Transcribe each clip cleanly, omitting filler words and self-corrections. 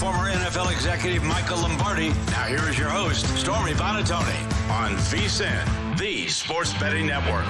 former NFL executive Michael Lombardi. Now here is your host, Stormy Buonantony, on VSiN, the Sports Betting Network.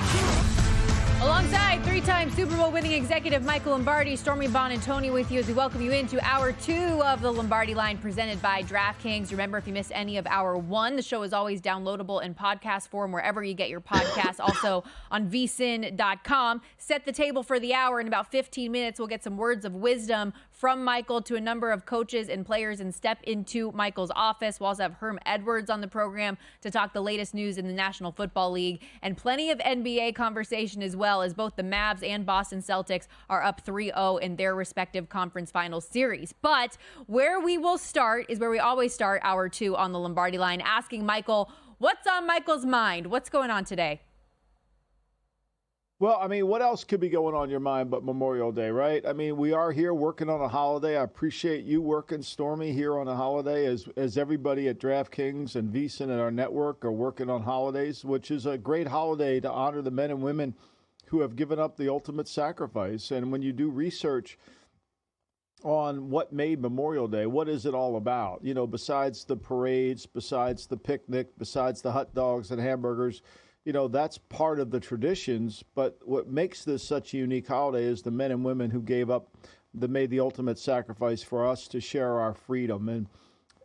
Alongside three-time Super Bowl winning executive Michael Lombardi, Stormy Buonantony with you as we welcome you into Hour 2 of the Lombardi Line presented by DraftKings. Remember, if you missed any of Hour 1, the show is always downloadable in podcast form wherever you get your podcasts, also on VSiN.com. Set the table for the hour. In about 15 minutes, we'll get some words of wisdom from Michael to a number of coaches and players and step into Michael's office. We'll also have Herm Edwards on the program to talk the latest news in the National Football League and plenty of NBA conversation as well, as both the Mavs and Boston Celtics are up 3-0 in their respective conference finals series. But where we will start is where we always start Hour 2 on the Lombardi Line, asking Michael, what's on Michael's mind? What's going on today? Well, I mean, what else could be going on your mind but Memorial Day, right? I mean, we are here working on a holiday. I appreciate you working, Stormy, here on a holiday as everybody at DraftKings and VSiN and our network are working on holidays, which is a great holiday to honor the men and women who have given up the ultimate sacrifice. And when you do research on what made Memorial Day, what is it all about? You know, besides the parades, besides the picnic, besides the hot dogs and hamburgers, you know, that's part of the traditions. But what makes this such a unique holiday is the men and women who gave up, that made the ultimate sacrifice for us to share our freedom.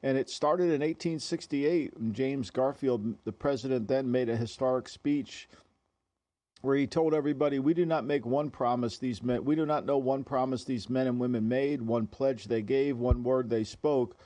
And it started in 1868 when James Garfield, the president then, made a historic speech where he told everybody, we do not make one promise these men, we do not know one promise these men and women made, one pledge they gave, one word they spoke,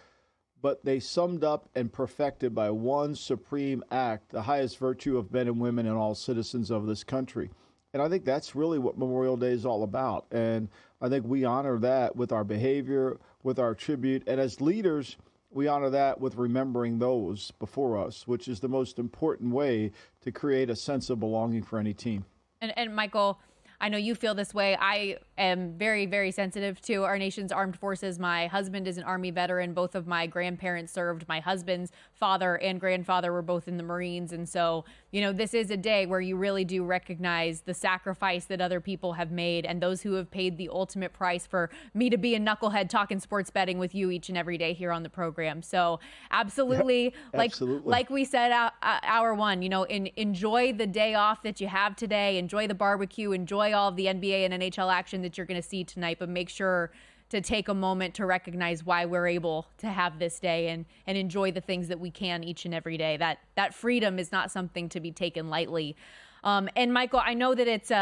but they summed up and perfected by one supreme act, the highest virtue of men and women and all citizens of this country. And I think that's really what Memorial Day is all about. And I think we honor that with our behavior, with our tribute. And as leaders, we honor that with remembering those before us, which is the most important way to create a sense of belonging for any team. And Michael, I know you feel this way. I am very, very sensitive to our nation's armed forces. My husband is an Army veteran. Both of my grandparents served. My husband's father and grandfather were both in the Marines. And so, you know, this is a day where you really do recognize the sacrifice that other people have made and those who have paid the ultimate price for me to be a knucklehead talking sports betting with you each and every day here on the program. So absolutely, like we said, Hour 1, you know, enjoy the day off that you have today. Enjoy the barbecue. Enjoy all of the NBA and NHL action that you're going to see tonight, but make sure to take a moment to recognize why we're able to have this day and enjoy the things that we can each and every day. That freedom is not something to be taken lightly. And Michael, I know that it's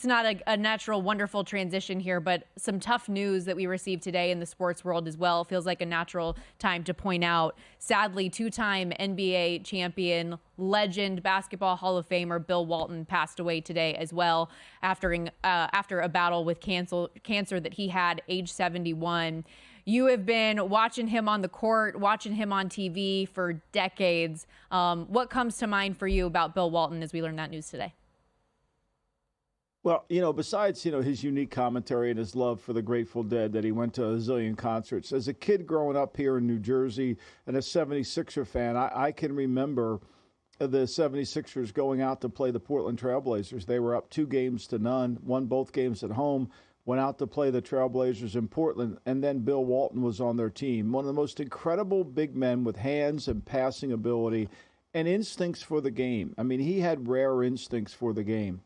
not a natural, wonderful transition here, but some tough news that we received today in the sports world as well. Feels like a natural time to point out. Sadly, two-time NBA champion, legend, basketball Hall of Famer Bill Walton passed away today as well after a battle with cancer that he had, age 71. You have been watching him on the court, watching him on TV for decades. What comes to mind for you about Bill Walton as we learn that news today? Well, you know, besides, you know, his unique commentary and his love for the Grateful Dead that he went to a zillion concerts, as a kid growing up here in New Jersey and a 76er fan, I can remember the 76ers going out to play the Portland Trailblazers. They were up 2-0, won both games at home, went out to play the Trailblazers in Portland, and then Bill Walton was on their team. One of the most incredible big men with hands and passing ability and instincts for the game. I mean, he had rare instincts for the game.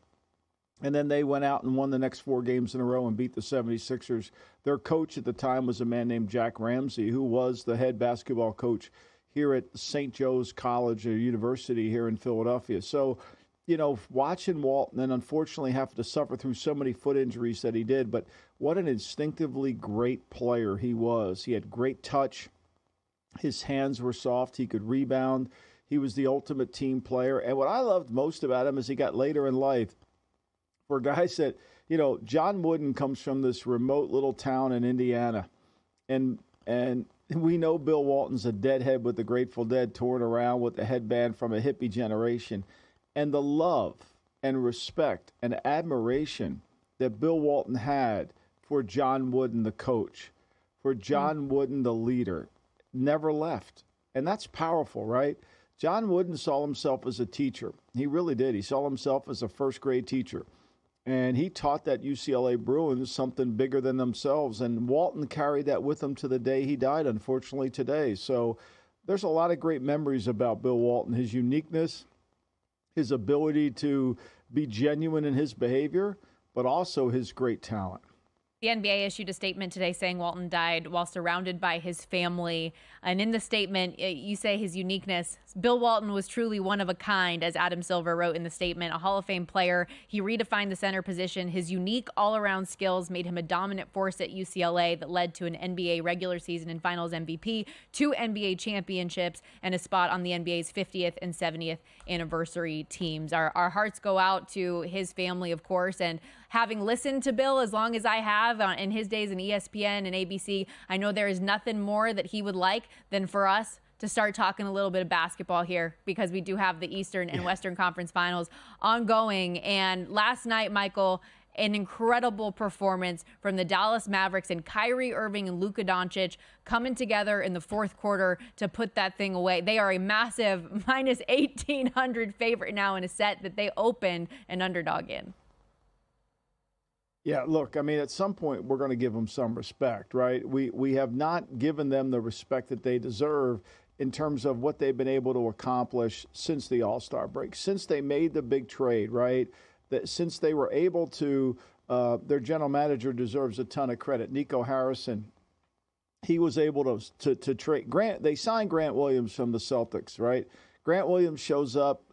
And then they went out and won the next 4 games in a row and beat the 76ers. Their coach at the time was a man named Jack Ramsey, who was the head basketball coach here at St. Joe's College or University here in Philadelphia. So, you know, watching Walton and unfortunately have to suffer through so many foot injuries that he did, but what an instinctively great player he was. He had great touch. His hands were soft. He could rebound. He was the ultimate team player. And what I loved most about him as he got later in life, for guys that, you know, John Wooden comes from this remote little town in Indiana. And we know Bill Walton's a deadhead with the Grateful Dead, touring around with the headband from a hippie generation. And the love and respect and admiration that Bill Walton had for John Wooden, the coach, for John Wooden, the leader, never left. And that's powerful, right? John Wooden saw himself as a teacher. He really did. He saw himself as a first-grade teacher. And he taught that UCLA Bruins something bigger than themselves. And Walton carried that with him to the day he died, unfortunately, today. So there's a lot of great memories about Bill Walton, his uniqueness, his ability to be genuine in his behavior, but also his great talent. The NBA issued a statement today saying Walton died while surrounded by his family. And in the statement, you say his uniqueness. Bill Walton was truly one of a kind, as Adam Silver wrote in the statement, a Hall of Fame player. He redefined the center position. His unique all-around skills made him a dominant force at UCLA that led to an NBA regular season and finals MVP, 2 NBA championships, and a spot on the NBA's 50th and 70th anniversary teams. Our hearts go out to his family, of course, and having listened to Bill as long as I have in his days in ESPN and ABC, I know there is nothing more that he would like than for us to start talking a little bit of basketball here, because we do have the Eastern and Western Conference Finals ongoing. And last night, Michael, an incredible performance from the Dallas Mavericks and Kyrie Irving and Luka Doncic coming together in the fourth quarter to put that thing away. They are a massive minus 1,800 favorite now in a set that they opened an underdog in. Yeah, look, I mean, at some point, we're going to give them some respect, right? We have not given them the respect that they deserve in terms of what they've been able to accomplish since the All-Star break, since they made the big trade, right? That since they were able to, their general manager deserves a ton of credit. Nico Harrison, he was able to trade. They signed Grant Williams from the Celtics, right? Grant Williams shows up,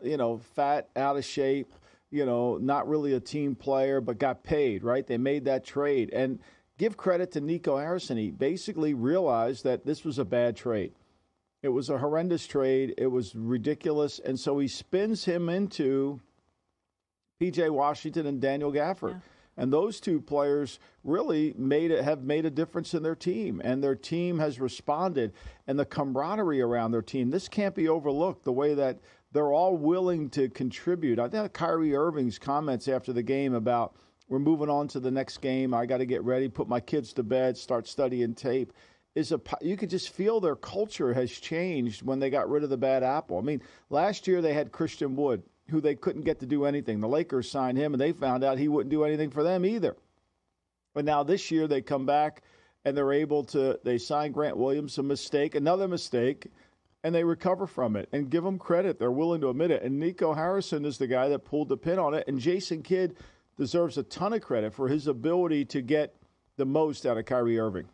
fat, out of shape, not really a team player, but got paid, right? They made that trade. And give credit to Nico Harrison. He basically realized that this was a bad trade. It was a horrendous trade. It was ridiculous. And so he spins him into P.J. Washington and Daniel Gafford. Yeah. And those two players really have made a difference in their team. And their team has responded. And the camaraderie around their team, this can't be overlooked, the way that they're all willing to contribute. I think Kyrie Irving's comments after the game about, we're moving on to the next game, I got to get ready, put my kids to bed, start studying tape, you could just feel their culture has changed when they got rid of the bad apple. I mean, last year they had Christian Wood, who they couldn't get to do anything. The Lakers signed him, and they found out he wouldn't do anything for them either. But now this year they come back, and they sign Grant Williams, another mistake, and they recover from it. And give them credit. They're willing to admit it. And Nico Harrison is the guy that pulled the pin on it. And Jason Kidd deserves a ton of credit for his ability to get the most out of Kyrie Irving.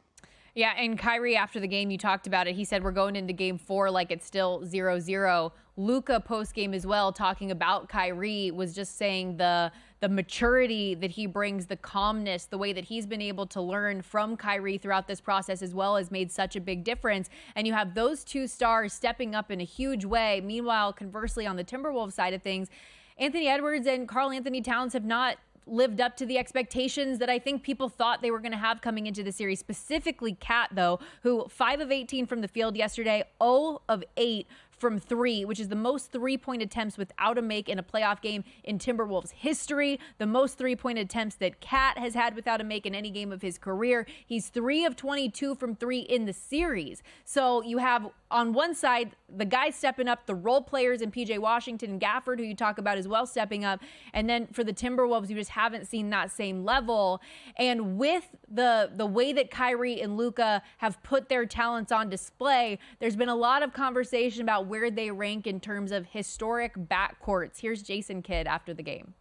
Yeah, and Kyrie, after the game, you talked about it. He said, we're going into game 4 like it's still 0-0. Luka, post-game as well, talking about Kyrie, was just saying the maturity that he brings, the calmness, the way that he's been able to learn from Kyrie throughout this process as well has made such a big difference. And you have those two stars stepping up in a huge way. Meanwhile, conversely, on the Timberwolves side of things, Anthony Edwards and Karl Anthony Towns have not lived up to the expectations that I think people thought they were going to have coming into the series. Specifically Cat, though, who 5 of 18 from the field yesterday, 0 of 8 from 3, which is the most three-point attempts without a make in a playoff game in Timberwolves history, the most three-point attempts that Cat has had without a make in any game of his career. He's 3 of 22 from 3 in the series. So you have, on one side, the guys stepping up, the role players in P.J. Washington and Gafford, who you talk about as well, stepping up. And then for the Timberwolves, you just haven't seen that same level. And with the way that Kyrie and Luka have put their talents on display, there's been a lot of conversation about where they rank in terms of historic backcourts. Here's Jason Kidd after the game.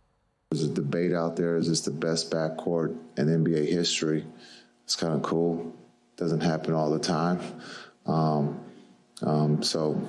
There's a debate out there, is this the best backcourt in NBA history? It's kind of cool. Doesn't happen all the time. So,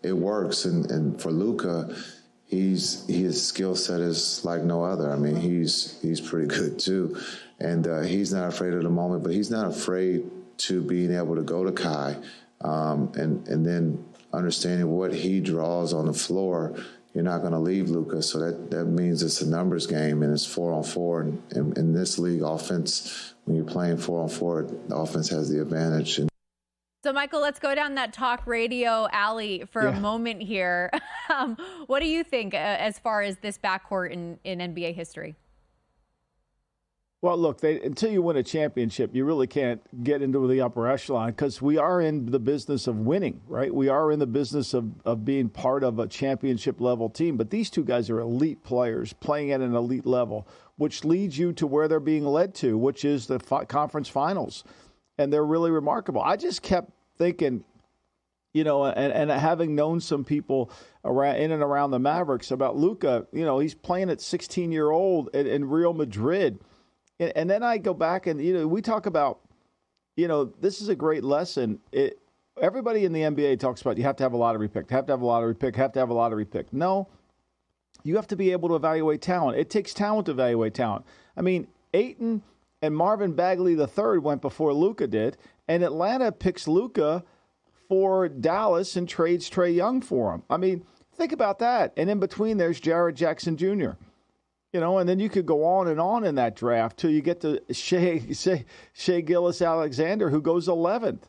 it works. And for Luka, his skill set is like no other. I mean, he's pretty good too. And he's not afraid of the moment, but he's not afraid to being able to go to Kai and then understanding what he draws on the floor. You're not going to leave Luka, so that means it's a numbers game, and it's 4-on-4. And in this league, offense, when you're playing 4-on-4, the offense has the advantage. So, Michael, let's go down that talk radio alley for a moment here. What do you think as far as this backcourt in NBA history? Well, look, until you win a championship, you really can't get into the upper echelon because we are in the business of winning, right? We are in the business of being part of a championship-level team. But these two guys are elite players playing at an elite level, which leads you to where they're being led to, which is the conference finals. And they're really remarkable. I just kept thinking, and having known some people in and around the Mavericks about Luka, he's playing at 16-year-old in Real Madrid. And then I go back and, we talk about, this is a great lesson. Everybody in the NBA talks about you have to have a lottery pick, have to have a lottery pick, have to have a lottery pick. No, you have to be able to evaluate talent. It takes talent to evaluate talent. I mean, Ayton and Marvin Bagley III went before Luka did, and Atlanta picks Luka for Dallas and trades Trae Young for him. I mean, think about that. And in between, there's Jarrett Jackson Jr., and then you could go on in that draft till you get to Shea Gilgeous-Alexander, who goes 11th.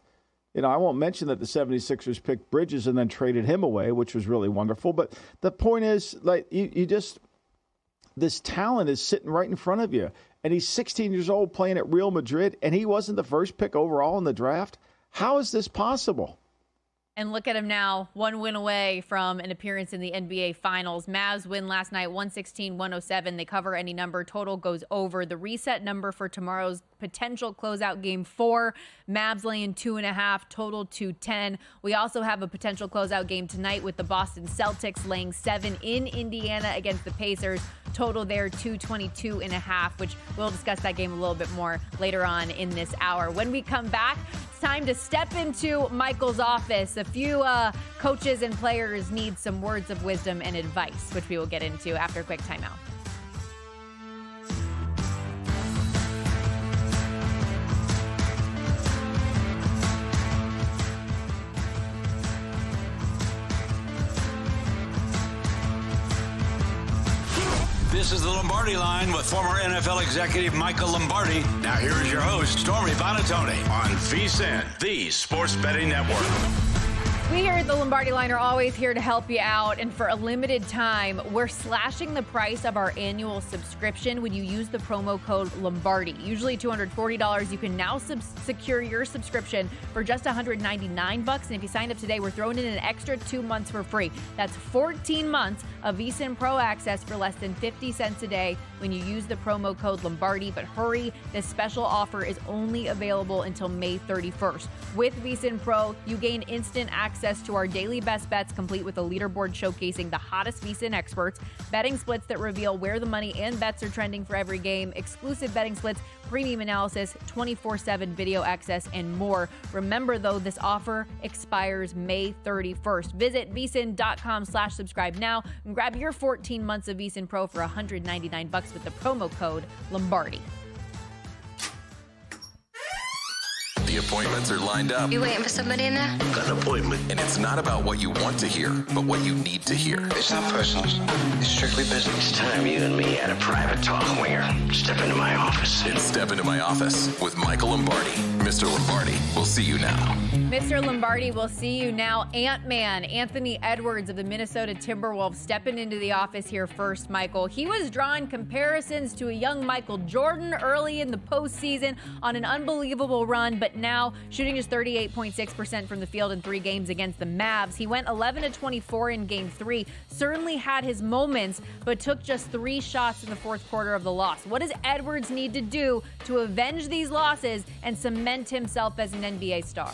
I won't mention that the 76ers picked Bridges and then traded him away, which was really wonderful. But the point is, this talent is sitting right in front of you. And he's 16 years old playing at Real Madrid, and he wasn't the first pick overall in the draft. How is this possible? And look at him now, one win away from an appearance in the NBA Finals. Mavs win last night, 116-107. They cover any number. Total goes over. The reset number for tomorrow's potential closeout game 4. Mavs laying 2.5, total 210. We also have a potential closeout game tonight with the Boston Celtics laying 7 in Indiana against the Pacers. Total there 222.5, which we'll discuss that game a little bit more later on in this hour. When we come back, it's time to step into Michael's office. A few coaches and players need some words of wisdom and advice, which we will get into after a quick timeout. This is the Lombardi Line with former NFL executive Michael Lombardi. Now here is your host, Stormy Bonatoni, on VSiN, the Sports Betting Network. We here at the Lombardi Line are always here to help you out, and for a limited time, we're slashing the price of our annual subscription when you use the promo code Lombardi. Usually $240. You can now secure your subscription for just $199, and if you sign up today, we're throwing in an extra 2 months for free. That's 14 months of VSiN Pro access for less than 50 cents a day when you use the promo code Lombardi. But hurry, this special offer is only available until May 31st. With VSiN Pro, you gain instant access to our daily best bets, complete with a leaderboard showcasing the hottest VSiN experts, betting splits that reveal where the money and bets are trending for every game, exclusive betting splits, premium analysis, 24/7 video access, and more. Remember, though, this offer expires May 31st. Visit VSiN.com/subscribe now and grab your 14 months of VSiN Pro for $199 with the promo code Lombardi. The appointments are lined up. You waiting for somebody in there? Got an appointment. And it's not about what you want to hear, but what you need to hear. It's not personal. It's strictly business. It's time you and me had a private talk, Winger. Step into my office. It's Step Into My Office with Michael Lombardi. Mr. Lombardi, we'll see you now. Mr. Lombardi, we'll see you now. Ant-Man, Anthony Edwards of the Minnesota Timberwolves, stepping into the office here first, Michael. He was drawing comparisons to a young Michael Jordan early in the postseason on an unbelievable run, but now shooting just 38.6% from the field in 3 games against the Mavs. He went 11-24 in game 3, certainly had his moments, but took just 3 shots in the fourth quarter of the loss. What does Edwards need to do to avenge these losses and cement himself as an NBA star?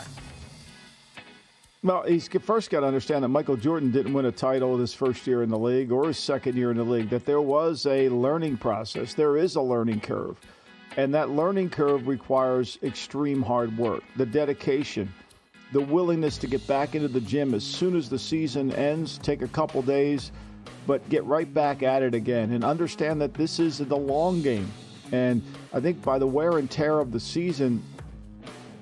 Well, he's first got to understand that Michael Jordan didn't win a title his first year in the league or his second year in the league, that there was a learning process. There is a learning curve. And that learning curve requires extreme hard work, the dedication, the willingness to get back into the gym as soon as the season ends, take a couple days, but get right back at it again and understand that this is the long game. And I think by the wear and tear of the season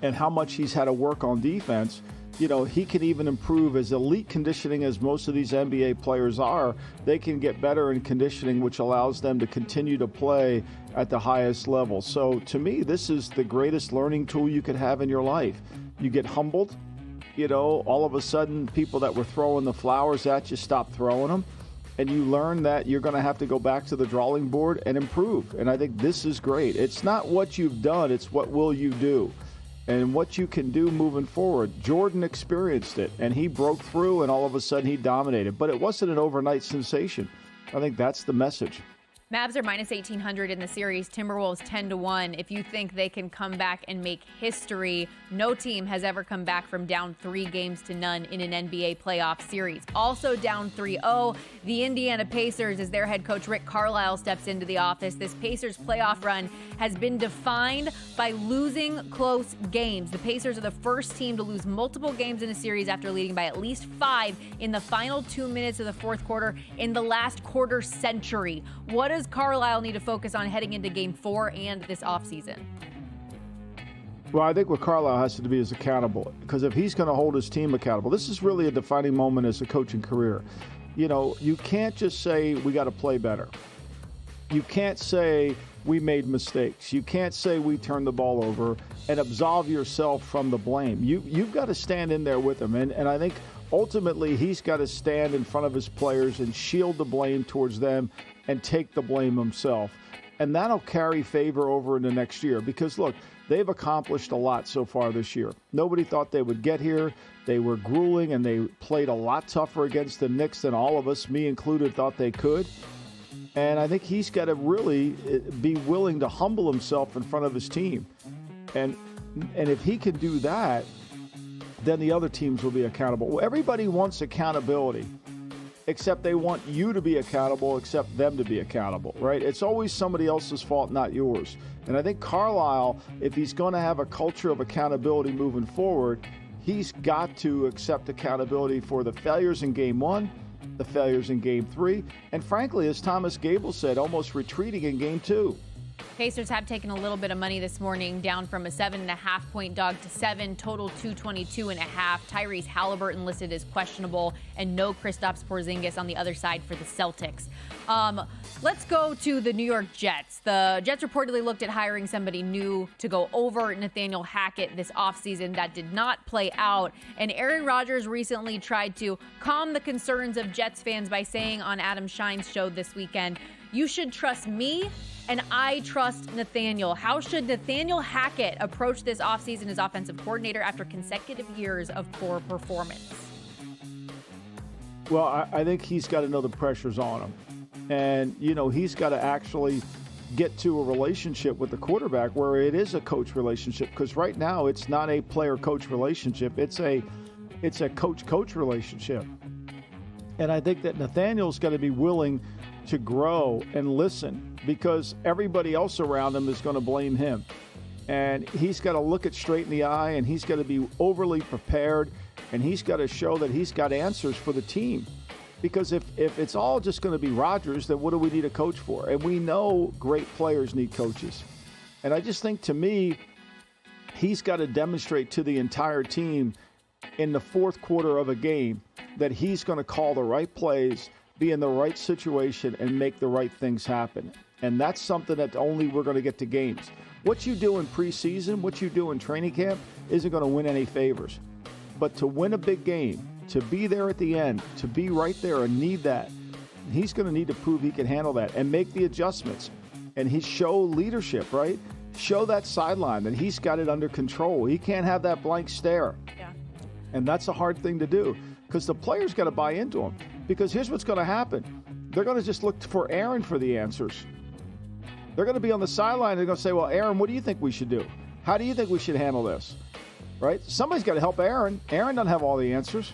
and how much he's had to work on defense, he can even improve as elite conditioning as most of these NBA players are. They can get better in conditioning, which allows them to continue to play at the highest level. So to me, this is the greatest learning tool you could have in your life. You get humbled, all of a sudden people that were throwing the flowers at you stop throwing them. and you learn that you're going to have to go back to the drawing board and improve. And I think this is great. It's not what you've done, it's what will you do and what you can do moving forward. Jordan experienced it, and he broke through, and all of a sudden he dominated. But it wasn't an overnight sensation. I think that's the message. Mavs are minus 1,800 in the series. Timberwolves 10-1. If you think they can come back and make history, no team has ever come back from down 3-0 in an NBA playoff series. Also down 3-0, the Indiana Pacers, as their head coach Rick Carlisle steps into the office. This Pacers playoff run has been defined by losing close games. The Pacers are the first team to lose multiple games in a series after leading by at least 5 in the final 2 minutes of the fourth quarter in the last quarter century. What does Carlisle need to focus on heading into Game 4 and this offseason? Well, I think what Carlisle has to be is accountable, because if he's going to hold his team accountable, this is really a defining moment as a coaching career. You know, you can't just say we got to play better. You can't say we made mistakes. You can't say we turned the ball over and absolve yourself from the blame. You've got to stand in there with him. And I think ultimately he's got to stand in front of his players and shield the blame towards them and take the blame himself. And that'll carry favor over into next year, because, look, they've accomplished a lot so far this year. Nobody thought they would get here. They were grueling, and they played a lot tougher against the Knicks than all of us, me included, thought they could. And I think he's got to really be willing to humble himself in front of his team. And if he can do that, then the other teams will be accountable. Well, everybody wants accountability, except they want you to be accountable, except them to be accountable, right? It's always somebody else's fault, not yours. And I think Carlisle, if he's going to have a culture of accountability moving forward, he's got to accept accountability for the failures in Game 1, the failures in Game 3, and frankly, as Thomas Gable said, almost retreating in Game 2. Pacers have taken a little bit of money this morning, down from a 7.5-point dog to 7, total 222.5. Tyrese Halliburton listed as questionable, and no Kristaps Porzingis on the other side for the Celtics. Let's go to the New York Jets. The Jets reportedly looked at hiring somebody new to go over Nathaniel Hackett this offseason. That did not play out. And Aaron Rodgers recently tried to calm the concerns of Jets fans by saying on Adam Schein's show this weekend, "You should trust me, and I trust Nathaniel." How should Nathaniel Hackett approach this offseason as offensive coordinator after consecutive years of poor performance? Well, I think he's got to know the pressure's on him. And, you know, he's got to actually get to a relationship with the quarterback where it is a coach relationship, because right now it's not a player-coach relationship. It's a coach-coach relationship. And I think that Nathaniel's got to be willing to grow and listen, because everybody else around him is going to blame him. And he's got to look it straight in the eye, and he's got to be overly prepared, and he's got to show that he's got answers for the team. Because if it's all just going to be Rodgers, then what do we need a coach for? And we know great players need coaches. And I just think, to me, he's got to demonstrate to the entire team in the fourth quarter of a game that he's going to call the right plays, be in the right situation, and make the right things happen. And that's something that only we're going to get to games. What you do in preseason, what you do in training camp isn't going to win any favors. But to win a big game, to be there at the end, to be right there and need that, he's going to need to prove he can handle that and make the adjustments. And he show leadership, right? Show that sideline that he's got it under control. He can't have that blank stare. Yeah. And that's a hard thing to do, because the players got to buy into him. Because here's what's going to happen. They're going to just look for Aaron for the answers. They're going to be on the sideline. They're going to say, well, Aaron, what do you think we should do? How do you think we should handle this? Right? Somebody's got to help Aaron. Aaron doesn't have all the answers.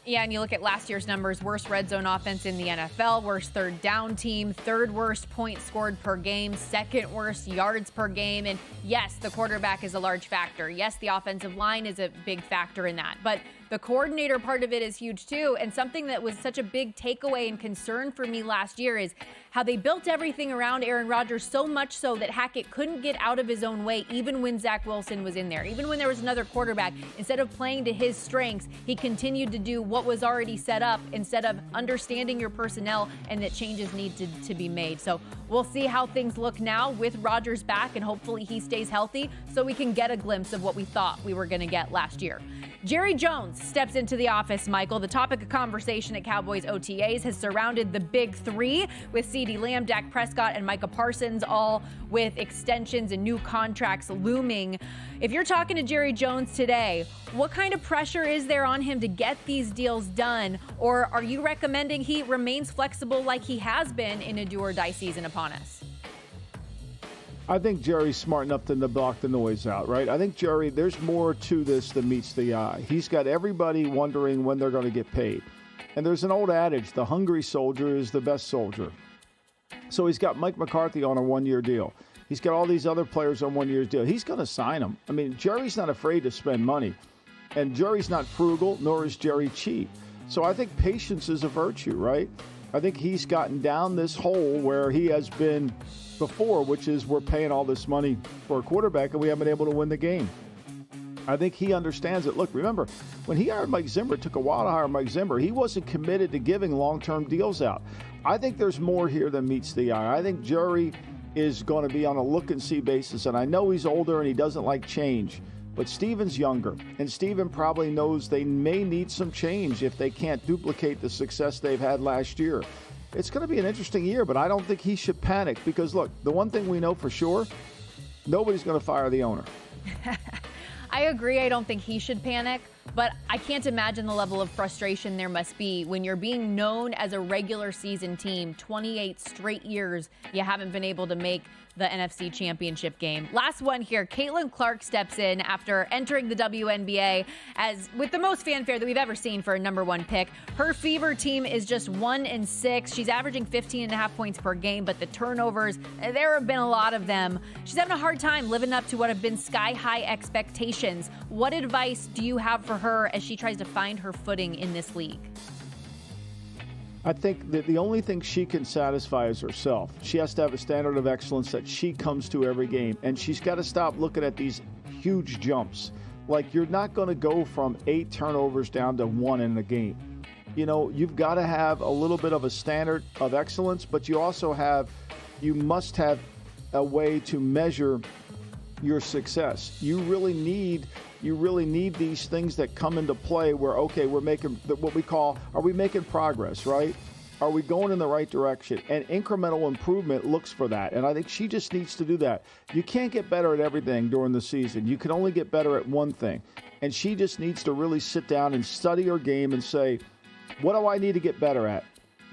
Yeah, and you look at last year's numbers, worst red zone offense in the NFL, worst third down team, third worst points scored per game, second worst yards per game. And yes, the quarterback is a large factor. Yes, the offensive line is a big factor in that. But the coordinator part of it is huge too. And something that was such a big takeaway and concern for me last year is how they built everything around Aaron Rodgers, so much so that Hackett couldn't get out of his own way even when Zach Wilson was in there. Even when there was another quarterback, instead of playing to his strengths, he continued to do what was already set up instead of understanding your personnel and that changes need to be made. So we'll see how things look now with Rodgers back, and hopefully he stays healthy so we can get a glimpse of what we thought we were going to get last year. Jerry Jones steps into the office, Michael. The topic of conversation at Cowboys OTAs has surrounded the big three, with CeeDee Lamb, Dak Prescott, and Micah Parsons, all with extensions and new contracts looming. If you're talking to Jerry Jones today, what kind of pressure is there on him to get these deals done? Or are you recommending he remains flexible like he has been in a do-or-die season upon us? I think Jerry's smart enough to block the noise out, right? I think, Jerry, there's more to this than meets the eye. He's got everybody wondering when they're going to get paid. And there's an old adage, the hungry soldier is the best soldier. So he's got Mike McCarthy on a one-year deal. He's got all these other players on one-year deal. He's going to sign them. I mean, Jerry's not afraid to spend money. And Jerry's not frugal, nor is Jerry cheap. So I think patience is a virtue, right? I think he's gotten down this hole where he has been before, which is we're paying all this money for a quarterback and we haven't been able to win the game. I think he understands it. Look, remember, when he hired Mike Zimmer, it took a while to hire Mike Zimmer. He wasn't committed to giving long-term deals out. I think there's more here than meets the eye. I think Jerry is going to be on a look-and-see basis, and I know he's older and he doesn't like change, but Steven's younger, and Steven probably knows they may need some change if they can't duplicate the success they've had last year. It's going to be an interesting year, but I don't think he should panic because, look, the one thing we know for sure, nobody's going to fire the owner. I agree. I don't think he should panic, but I can't imagine the level of frustration there must be when you're being known as a regular season team. 28 straight years you haven't been able to make the NFC Championship game. Last one here. Caitlin Clark steps in after entering the WNBA as with the most fanfare that we've ever seen for a number one pick. Her Fever team is just 1-6. She's averaging 15.5 points per game, but the turnovers, there have been a lot of them. She's having a hard time living up to what have been sky-high expectations. What advice do you have for her as she tries to find her footing in this league? I think that the only thing she can satisfy is herself. She has to have a standard of excellence that she comes to every game, and she's got to stop looking at these huge jumps. Like, you're not going to go from 8 turnovers down to 1 in a game. You know, you've got to have a little bit of a standard of excellence, but you must have a way to measure your success. You really need these things that come into play where, okay, we're making what we call, are we making progress, right? Are we going in the right direction? And incremental improvement looks for that. And I think she just needs to do that. You can't get better at everything during the season. You can only get better at one thing. And she just needs to really sit down and study her game and say, what do I need to get better at?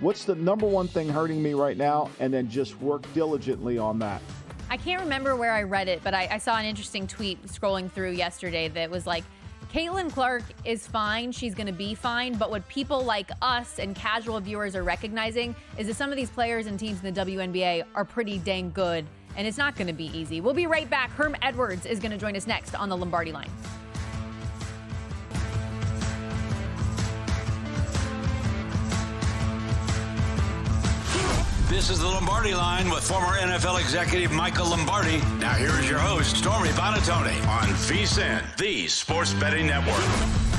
What's the number one thing hurting me right now? And then just work diligently on that. I can't remember where I read it, but I saw an interesting tweet scrolling through yesterday that was like, Caitlin Clark is fine. She's going to be fine. But what people like us and casual viewers are recognizing is that some of these players and teams in the WNBA are pretty dang good, and it's not going to be easy. We'll be right back. Herm Edwards is going to join us next on the Lombardi Line. This is the Lombardi Line with former NFL executive Michael Lombardi. Now here is your host, Stormy Buonantony, on VSiN, the sports betting network.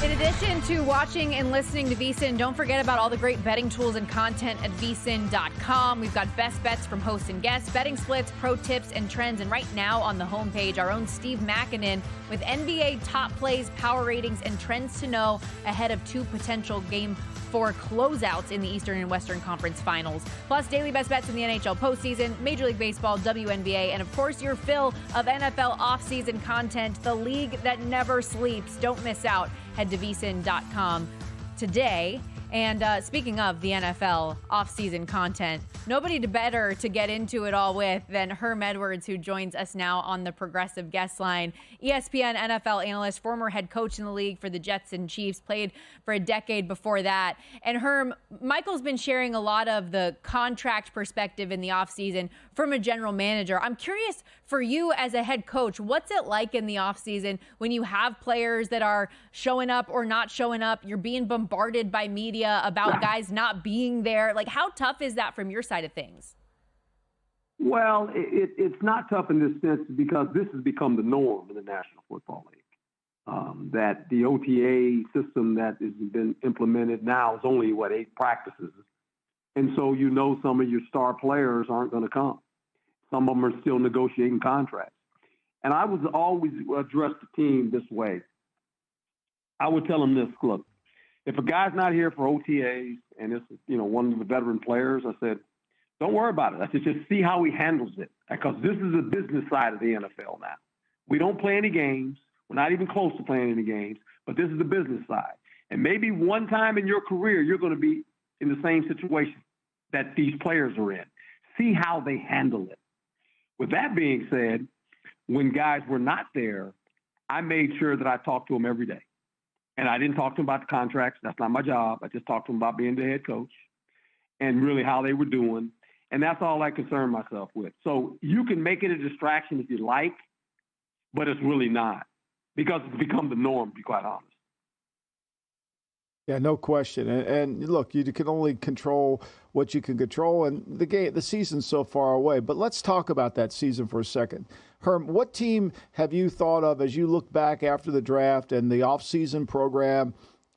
In addition to watching and listening to VSiN, don't forget about all the great betting tools and content at VSiN.com. We've got best bets from hosts and guests, betting splits, pro tips, and trends. And right now on the homepage, our own Steve Makinen with NBA top plays, power ratings, and trends to know ahead of 2 potential Game 4 closeouts in the Eastern and Western Conference Finals. Plus, daily best bets in the NHL postseason, Major League Baseball, WNBA, and of course, your fill of NFL offseason content, the league that never sleeps. Don't miss out. Head to VSiN.com today. And speaking of the NFL offseason content, nobody better to get into it all with than Herm Edwards, who joins us now on the Progressive Guest Line. ESPN NFL analyst, former head coach in the league for the Jets and Chiefs, played for a decade before that. And Herm, Michael's been sharing a lot of the contract perspective in the offseason from a general manager. I'm curious for you as a head coach, what's it like in the offseason when you have players that are showing up or not showing up? You're being bombarded by media about guys not being there. Like, how tough is that from your side of things? Well, it's not tough in this sense because this has become the norm in the National Football League. That the OTA system that has been implemented now is only, 8 practices. And so some of your star players aren't going to come. Some of them are still negotiating contracts. And I was always address the team this way. I would tell him this, look, if a guy's not here for OTAs and it's, one of the veteran players, I said, don't worry about it. I said, just see how he handles it. Because this is the business side of the NFL now. We don't play any games. We're not even close to playing any games, but this is the business side. And maybe one time in your career, you're going to be in the same situation that these players are in. See how they handle it. With that being said, when guys were not there, I made sure that I talked to them every day. And I didn't talk to them about the contracts. That's not my job. I just talked to them about being the head coach and really how they were doing. And that's all I concern myself with. So you can make it a distraction if you like, but it's really not, because it's become the norm, to be quite honest. Yeah, no question. And look, you can only control what you can control, and the season's so far away. But let's talk about that season for a second. Herm, what team have you thought of as you look back after the draft and the offseason program,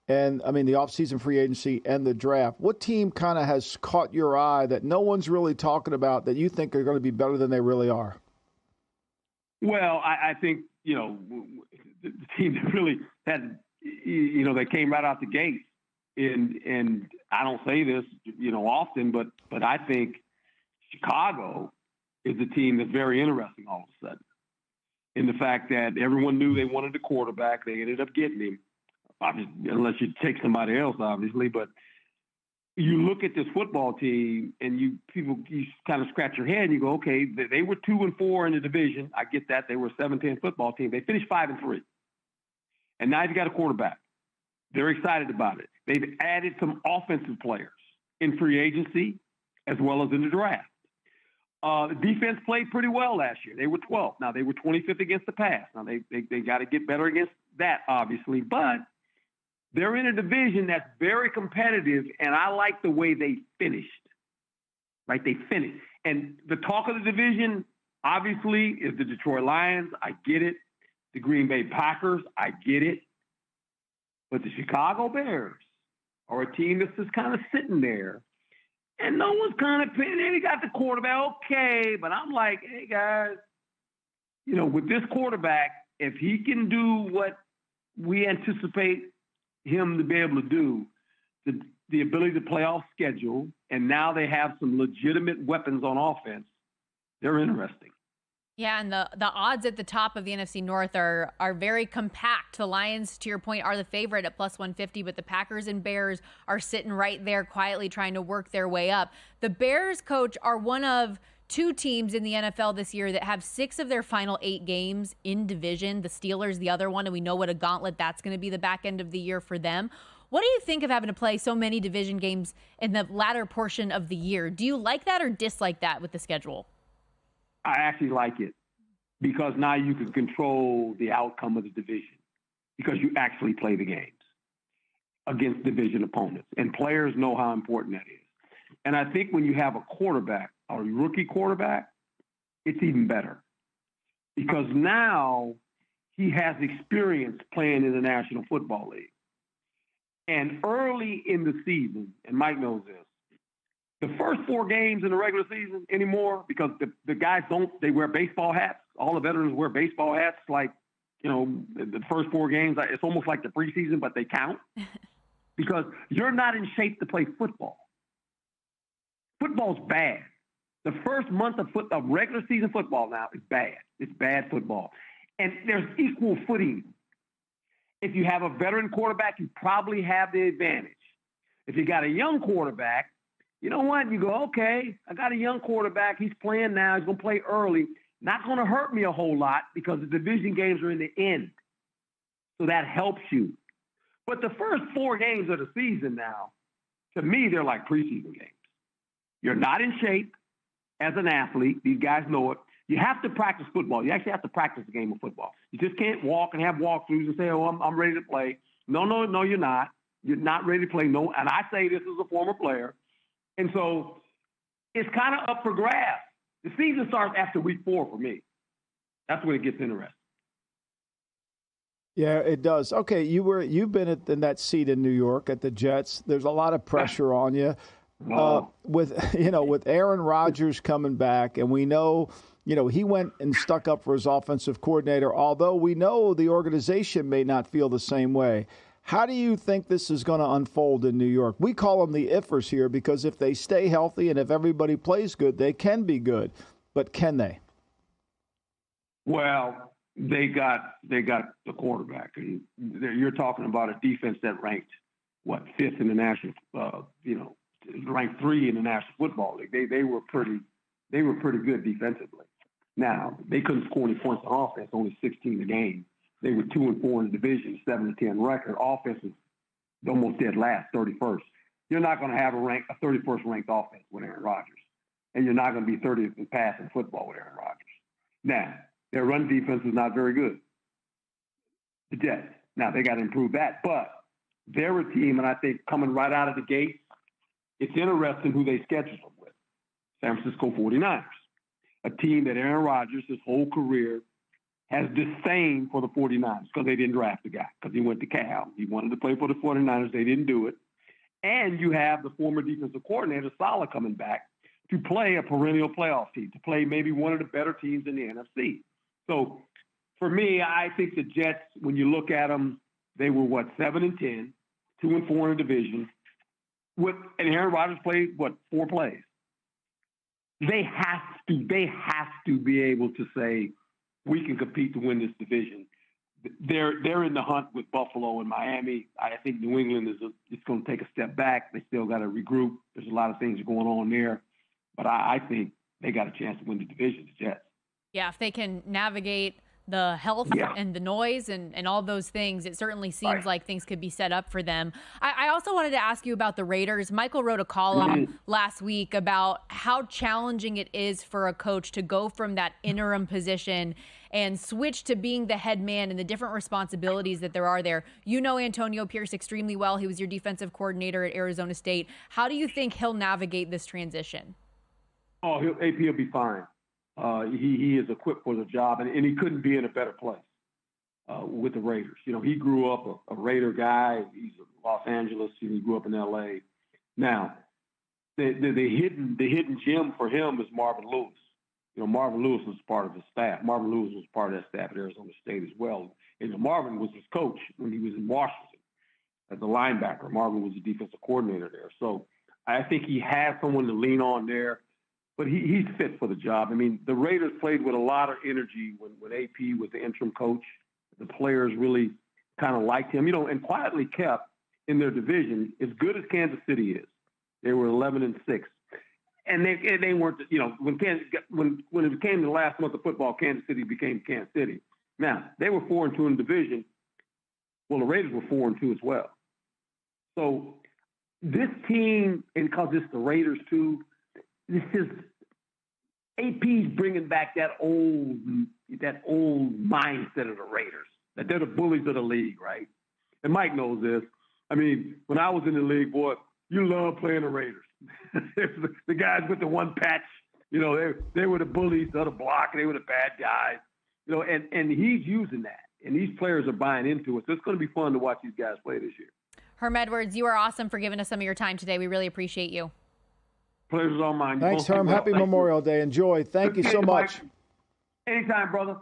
and the offseason free agency and the draft? What team kind of has caught your eye that no one's really talking about that you think are going to be better than they really are? Well, I think, the team that really had, they came right out the gate. And I don't say this, often, but I think Chicago is a team that's very interesting all of a sudden. In the fact that everyone knew they wanted a quarterback. They ended up getting him, obviously, unless you take somebody else, obviously. But you look at this football team and you kind of scratch your head and you go, okay, they were 2-4 in the division. I get that. They were a 7-10 football team. They finished 5-3. And now you've got a quarterback. They're excited about it. They've added some offensive players in free agency as well as in the draft. The defense played pretty well last year. They were 12th. Now, they were 25th against the pass. Now, they got to get better against that, obviously. But they're in a division that's very competitive, and I like the way they finished. Right? They finished. And the talk of the division, obviously, is the Detroit Lions. I get it. The Green Bay Packers. I get it. But the Chicago Bears are a team that's just kind of sitting there. And no one's kind of pinning in. He got the quarterback, okay. But I'm like, hey, guys, with this quarterback, if he can do what we anticipate him to be able to do, the ability to play off schedule, and now they have some legitimate weapons on offense, they're interesting. Yeah, and the odds at the top of the NFC North are very compact. The Lions, to your point, are the favorite at plus 150, but the Packers and Bears are sitting right there quietly trying to work their way up. The Bears, coach, are one of two teams in the NFL this year that have 6 of their final 8 games in division. The Steelers, the other one, and we know what a gauntlet that's going to be the back end of the year for them. What do you think of having to play so many division games in the latter portion of the year? Do you like that or dislike that with the schedule? I actually like it because now you can control the outcome of the division because you actually play the games against division opponents. And players know how important that is. And I think when you have a quarterback, a rookie quarterback, it's even better because now he has experience playing in the National Football League. And early in the season, and Mike knows this, the first 4 games in the regular season anymore, because the guys they wear baseball hats. All the veterans wear baseball hats. Like, the first 4 games, it's almost like the preseason, but they count because you're not in shape to play football. Football's bad. The first month of regular season football now is bad. It's bad football. And there's equal footing. If you have a veteran quarterback, you probably have the advantage. If you got a young quarterback, you know what? You go, okay, I got a young quarterback. He's playing now. He's going to play early. Not going to hurt me a whole lot because the division games are in the end. So that helps you. But the first 4 games of the season now, to me, they're like preseason games. You're not in shape as an athlete. These guys know it. You have to practice football. You actually have to practice the game of football. You just can't walk and have walkthroughs and say, oh, I'm ready to play. No, you're not. You're not ready to play. No, and I say this as a former player. And so it's kind of up for grabs. The season starts after week 4 for me. That's when it gets interesting. Yeah, it does. Okay, you've been in that seat in New York at the Jets. There's a lot of pressure on you. With Aaron Rodgers coming back, and we know, he went and stuck up for his offensive coordinator, although we know the organization may not feel the same way. How do you think this is going to unfold in New York? We call them the ifers here because if they stay healthy and if everybody plays good, they can be good. But can they? Well, they got the quarterback, and you're talking about a defense that ranked fifth in the national, ranked 3 in the National Football League. They were pretty good defensively. Now they couldn't score any points on offense, only 16 a game. They were 2-4 in the division, 7-10 record. Offense is almost dead last, 31st. You're not going to have a 31st ranked offense with Aaron Rodgers, and you're not going to be 30th in passing football with Aaron Rodgers. Now, their run defense is not very good. The Jets. Now, they got to improve that. But they're a team, and I think coming right out of the gate, it's interesting who they schedule them with. San Francisco 49ers, a team that Aaron Rodgers, his whole career, has disdain for the 49ers because they didn't draft the guy because he went to Cal. He wanted to play for the 49ers. They didn't do it. And you have the former defensive coordinator, Saleh, coming back to play a perennial playoff team, to play maybe one of the better teams in the NFC. So for me, I think the Jets, when you look at them, they were, 7-10, 2-4 in the division. And Aaron Rodgers played, 4 plays. They have to be able to say, we can compete to win this division. They're in the hunt with Buffalo and Miami. I think New England is going to take a step back. They still got to regroup. There's a lot of things going on there. But I think they got a chance to win the division, the Jets. Yeah, if they can navigate the health and the noise and all those things, it certainly seems like things could be set up for them. I also wanted to ask you about the Raiders. Michael wrote a column last week about how challenging it is for a coach to go from that interim position and switch to being the head man and the different responsibilities that there are there. You know Antonio Pierce extremely well. He was your defensive coordinator at Arizona State. How do you think he'll navigate this transition? Oh, AP will be fine. He is equipped for the job, and he couldn't be in a better place with the Raiders. You know, he grew up a Raider guy. He's in Los Angeles. He grew up in L.A. Now, the hidden gem for him is Marvin Lewis. You know, Marvin Lewis was part of his staff. Marvin Lewis was part of that staff at Arizona State as well. And Marvin was his coach when he was in Washington as a linebacker. Marvin was the defensive coordinator there. So I think he has someone to lean on there. But he's fit for the job. I mean, the Raiders played with a lot of energy when AP was the interim coach. The players really kind of liked him, and quietly kept in their division as good as Kansas City is. They were 11-6, and they weren't. When it came to the last month of football, Kansas City became Kansas City. Now they were 4-2 in the division. Well, the Raiders were 4-2 as well. So this team, and because it's the Raiders too. This is AP's bringing back that old mindset of the Raiders, that they're the bullies of the league, right? And Mike knows this. I mean, when I was in the league, boy, you love playing the Raiders. The guys with the one patch, they were the bullies of the block. They were the bad guys, and he's using that. And these players are buying into it. So it's going to be fun to watch these guys play this year. Herm Edwards, you are awesome for giving us some of your time today. We really appreciate you. Pleasure's all mine. Thanks, Herm. Happy Memorial Day. Enjoy. Thank you so much. Anytime, brother.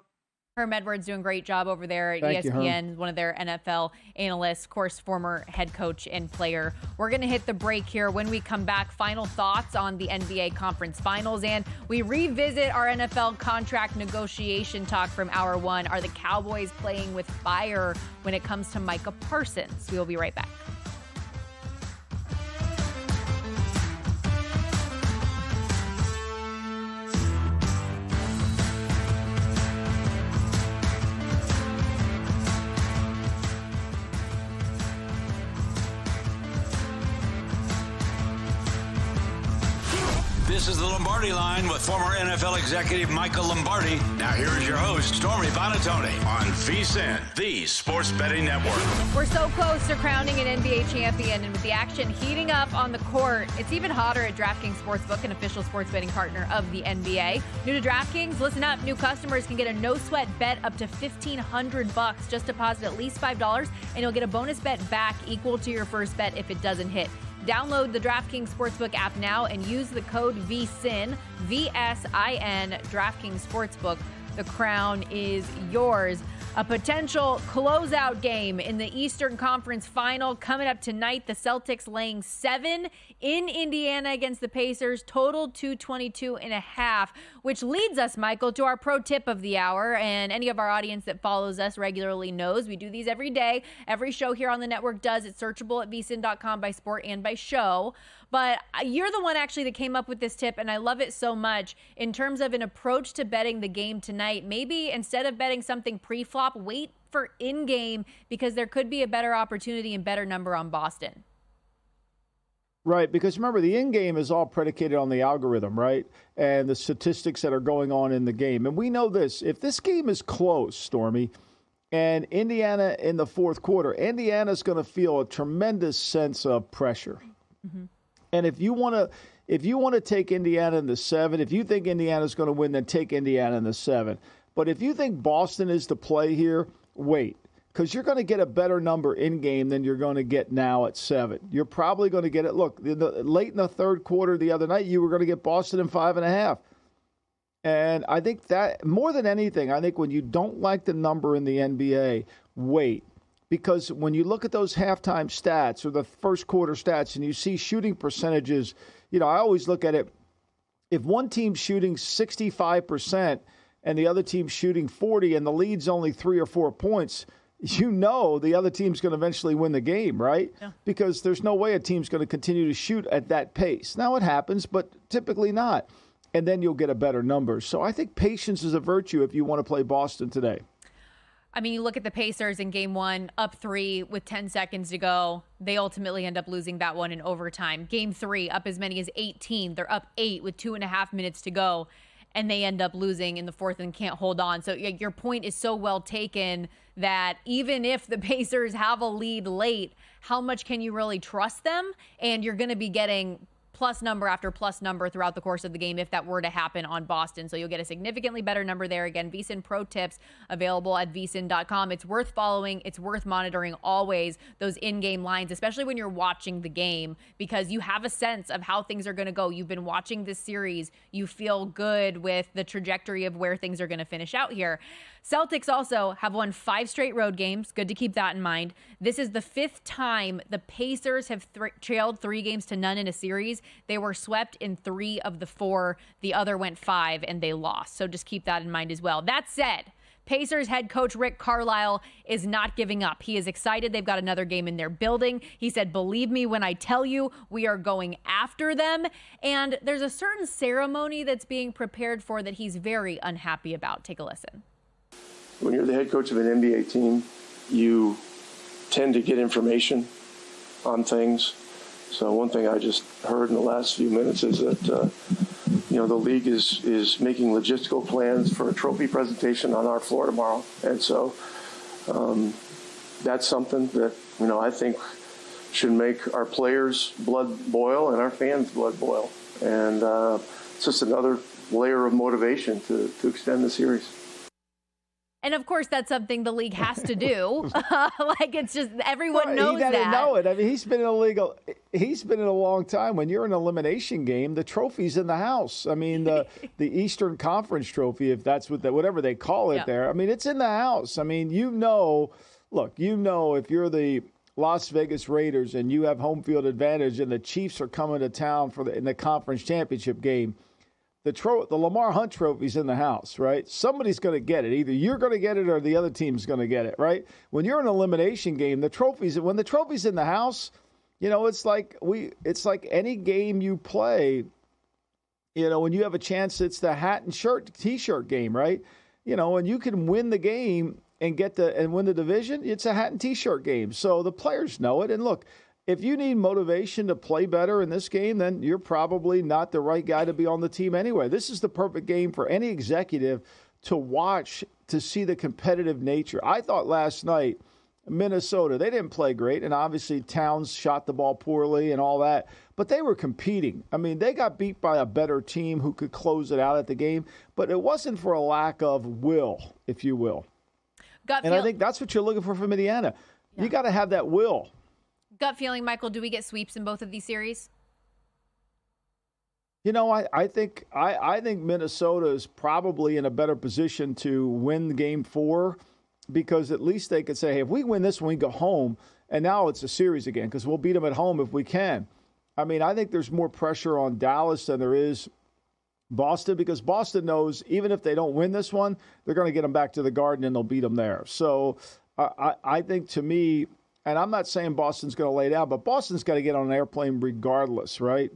Herm Edwards doing a great job over there at ESPN, one of their NFL analysts, of course, former head coach and player. We're going to hit the break here. When we come back, final thoughts on the NBA Conference Finals, and we revisit our NFL contract negotiation talk from Hour 1. Are the Cowboys playing with fire when it comes to Micah Parsons? We will be right back. This is the Lombardi Line with former NFL executive Michael Lombardi. Now here is your host, Stormy Bonatoni, on VSiN, the sports betting network. We're so close to crowning an NBA champion, and with the action heating up on the court, it's even hotter at DraftKings Sportsbook, an official sports betting partner of the NBA. New to DraftKings, listen up. New customers can get a no-sweat bet up to $1,500. Just deposit at least $5, and you'll get a bonus bet back equal to your first bet if it doesn't hit. Download the DraftKings Sportsbook app now and use the code VSiN, VSIN, DraftKings Sportsbook the crown is yours. A potential closeout game in the Eastern Conference Final coming up tonight. The Celtics laying 7 in Indiana against the Pacers, total 222.5, which leads us, Michael, to our pro tip of the hour. And any of our audience that follows us regularly knows we do these every day. Every show here on the network does. It's searchable at VSiN.com by sport and by show. But you're the one actually that came up with this tip, and I love it so much in terms of an approach to betting the game tonight. Maybe instead of betting something pre-flop, wait for in-game because there could be a better opportunity and better number on Boston. Right, because remember, the in-game is all predicated on the algorithm, right? And the statistics that are going on in the game. And we know this. If this game is close, Stormy, and Indiana in the fourth quarter, Indiana's going to feel a tremendous sense of pressure. Mm-hmm. And if you want to take Indiana in the 7, if you think Indiana's going to win, then take Indiana in the 7. But if you think Boston is the play here, wait, because you're going to get a better number in game than you're going to get now at 7. You're probably going to get it. Look, late in the third quarter the other night, you were going to get Boston in 5.5. And I think that more than anything, I think when you don't like the number in the NBA, wait. Because when you look at those halftime stats or the first quarter stats and you see shooting percentages, I always look at it. If one team's shooting 65% and the other team's shooting 40 and the lead's only 3 or 4 points, the other team's going to eventually win the game, right? Yeah. Because there's no way a team's going to continue to shoot at that pace. Now it happens, but typically not. And then you'll get a better number. So I think patience is a virtue if you want to play Boston today. I mean, you look at the Pacers in game 1, up 3 with 10 seconds to go. They ultimately end up losing that one in overtime. Game 3, up as many as 18. They're up 8 with 2.5 minutes to go, and they end up losing in the fourth and can't hold on. So your point is so well taken that even if the Pacers have a lead late, how much can you really trust them? And you're going to be getting plus number after plus number throughout the course of the game if that were to happen on Boston. So you'll get a significantly better number there. Again, VSiN Pro Tips available at VSiN.com. It's worth following. It's worth monitoring always those in-game lines, especially when you're watching the game, because you have a sense of how things are going to go. You've been watching this series. You feel good with the trajectory of where things are going to finish out here. Celtics also have won 5 straight road games. Good to keep that in mind. This is the 5th time the Pacers have trailed 3-0 in a series. They were swept in 3 of the 4. The other went 5 and they lost. So just keep that in mind as well. That said, Pacers head coach Rick Carlisle is not giving up. He is excited. They've got another game in their building. He said, "Believe me when I tell you, we are going after them." And there's a certain ceremony that's being prepared for that he's very unhappy about. Take a listen. When you're the head coach of an NBA team, you tend to get information on things. So one thing I just heard in the last few minutes is that, the league is making logistical plans for a trophy presentation on our floor tomorrow. And so that's something that, I think should make our players' blood boil and our fans' blood boil. And it's just another layer of motivation to extend the series. And of course, that's something the league has to do. It's just everyone knows that. He doesn't know it. I mean, he's been in a long time. When you're in an elimination game, the trophy's in the house. I mean, the Eastern Conference trophy, if that's whatever they call it there. I mean, it's in the house. I mean, if you're the Las Vegas Raiders and you have home field advantage and the Chiefs are coming to town in the conference championship game, the Lamar Hunt trophy's in the house, right? Somebody's going to get it. Either you're going to get it or the other team's going to get it, right? When you're in an elimination game, when the trophy's in the house, it's like any game you play, when you have a chance, it's the hat and t-shirt game, right? And you can win the game and win the division. It's a hat and t-shirt game. So the players know it. And look, if you need motivation to play better in this game, then you're probably not the right guy to be on the team anyway. This is the perfect game for any executive to watch, to see the competitive nature. I thought last night, Minnesota, they didn't play great, and obviously Towns shot the ball poorly and all that, but they were competing. I mean, they got beat by a better team who could close it out at the game, but it wasn't for a lack of will, if you will. I think that's what you're looking for from Indiana. Yeah. You got to have that will. Gut feeling, Michael, do we get sweeps in both of these series? You know, I think Minnesota is probably in a better position to win Game 4 because at least they could say, hey, if we win this one, we go home, and now it's a series again because we'll beat them at home if we can. I mean, I think there's more pressure on Dallas than there is Boston because Boston knows even if they don't win this one, they're going to get them back to the Garden and they'll beat them there. So I think to me, and I'm not saying Boston's going to lay down, but Boston's got to get on an airplane regardless, right?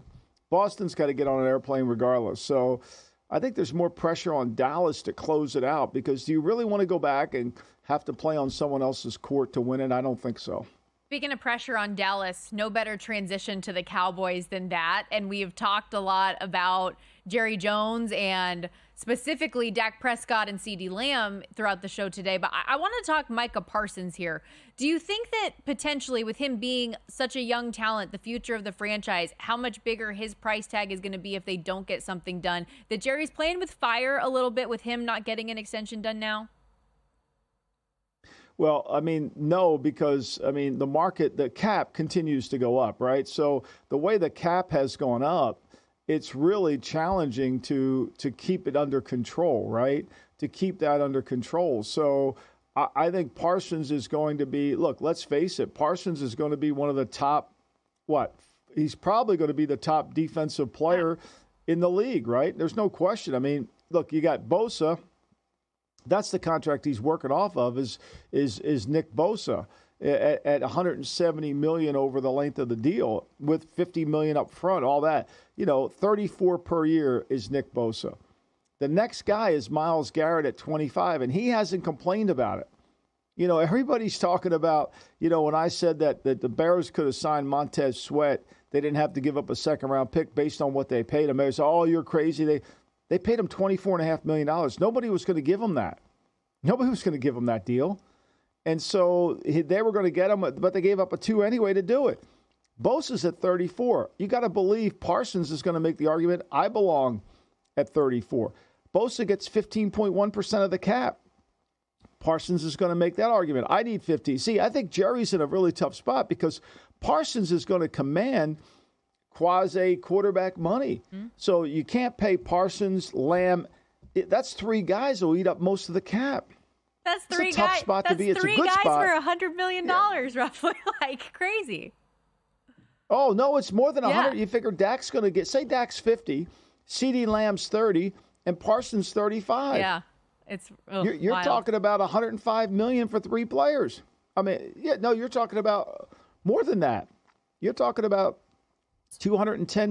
Boston's got to get on an airplane regardless. So I think there's more pressure on Dallas to close it out because do you really want to go back and have to play on someone else's court to win it? I don't think so. Speaking of pressure on Dallas, no better transition to the Cowboys than that. And we've talked a lot about Jerry Jones and specifically Dak Prescott and CeeDee Lamb throughout the show today. But I want to talk Micah Parsons here. Do you think that potentially with him being such a young talent, the future of the franchise, how much bigger his price tag is going to be if they don't get something done, that Jerry's playing with fire a little bit with him not getting an extension done now? Well, I mean, no, because, I mean, the market, the cap continues to go up, right? So the way the cap has gone up, it's really challenging to keep it under control, right? To keep that under control. So I think Parsons is going to be, look, let's face it, Parsons is going to be one of the top, he's probably going to be the top defensive player in the league, right? There's no question. I mean, look, you got Bosa. That's the contract he's working off of is Nick Bosa at $170 million over the length of the deal with $50 million up front, all that. You know, 34 per year is Nick Bosa. The next guy is Myles Garrett at 25, and he hasn't complained about it. You know, everybody's talking about, you know, when I said that the Bears could have signed Montez Sweat, they didn't have to give up a second-round pick based on what they paid him. They said, oh, you're crazy. They paid him $24.5 million. Nobody was going to give him that. Nobody was going to give him that deal. And so they were going to get him, but they gave up a 2 anyway to do it. Bosa's at 34. You got to believe Parsons is going to make the argument, I belong at 34. Bosa gets 15.1% of the cap. Parsons is going to make that argument. I need 50. See, I think Jerry's in a really tough spot because Parsons is going to command quasi-quarterback money. Mm-hmm. So you can't pay Parsons, Lamb. That's 3 guys who eat up most of the cap. That's 3 guys. It's a tough spot to be. It's a good spot. 3 guys for $100 million, roughly, like crazy. Oh, no, it's more than 100. You figure Dak's going to get, say Dak's 50, CeeDee Lamb's 30, and Parsons 35. Yeah, it's You're talking about $105 million for 3 players. I mean, you're talking about more than that. You're talking about $110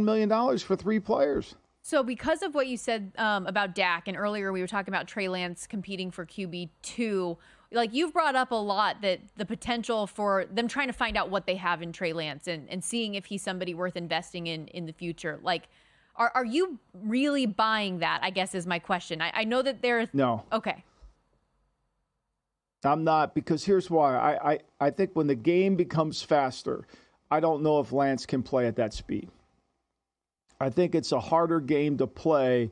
million for 3 players. So because of what you said about Dak, and earlier we were talking about Trey Lance competing for QB2, like you've brought up a lot that the potential for them trying to find out what they have in Trey Lance and seeing if he's somebody worth investing in the future. Like, are you really buying that, I guess is my question. I know that there's... No. Okay. I'm not, because here's why. I think when the game becomes faster, I don't know if Lance can play at that speed. I think it's a harder game to play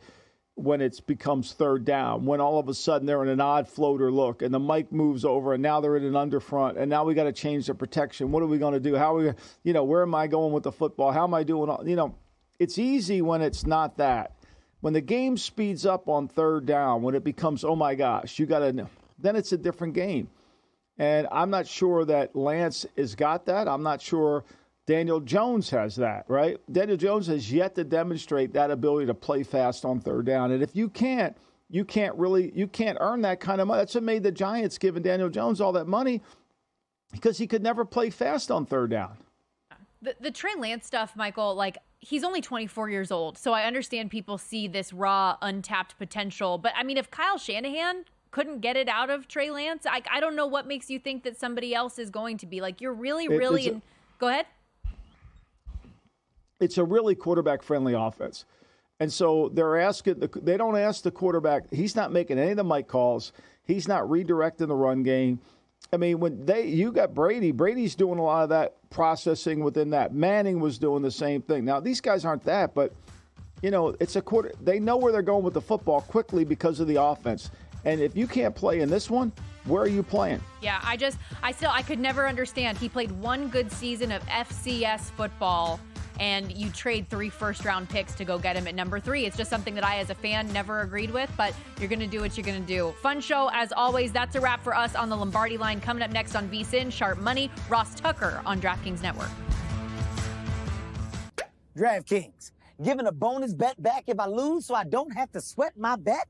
when it becomes third down, when all of a sudden they're in an odd floater look and the mic moves over and now they're in an underfront and now we got to change the protection. What are we going to do? How are we, where am I going with the football? How am I doing? It's easy when it's not that. When the game speeds up on third down, when it becomes, oh my gosh, then it's a different game. And I'm not sure that Lance has got that. I'm not sure Daniel Jones has that, right? Daniel Jones has yet to demonstrate that ability to play fast on third down. And if you can't earn that kind of money. That's what made the Giants giving Daniel Jones all that money, because he could never play fast on third down. The Trey Lance stuff, Michael, like he's only 24 years old. So I understand people see this raw, untapped potential. But I mean, if Kyle Shanahan couldn't get it out of Trey Lance, I don't know what makes you think that somebody else is going to be. Like you're really, go ahead. It's a really quarterback-friendly offense. And so they don't ask the quarterback. He's not making any of the mic calls. He's not redirecting the run game. I mean, you got Brady. Brady's doing a lot of that processing within that. Manning was doing the same thing. Now, these guys aren't that, but, it's a quarter. They know where they're going with the football quickly because of the offense. And if you can't play in this one, where are you playing? Yeah, I could never understand. He played one good season of FCS football. and you trade 3 first-round picks to go get him at number 3. It's just something that I, as a fan, never agreed with, but you're going to do what you're going to do. Fun show, as always. That's a wrap for us on the Lombardi Line. Coming up next on VSiN, Sharp Money, Ross Tucker on DraftKings Network. DraftKings, giving a bonus bet back if I lose so I don't have to sweat my bet?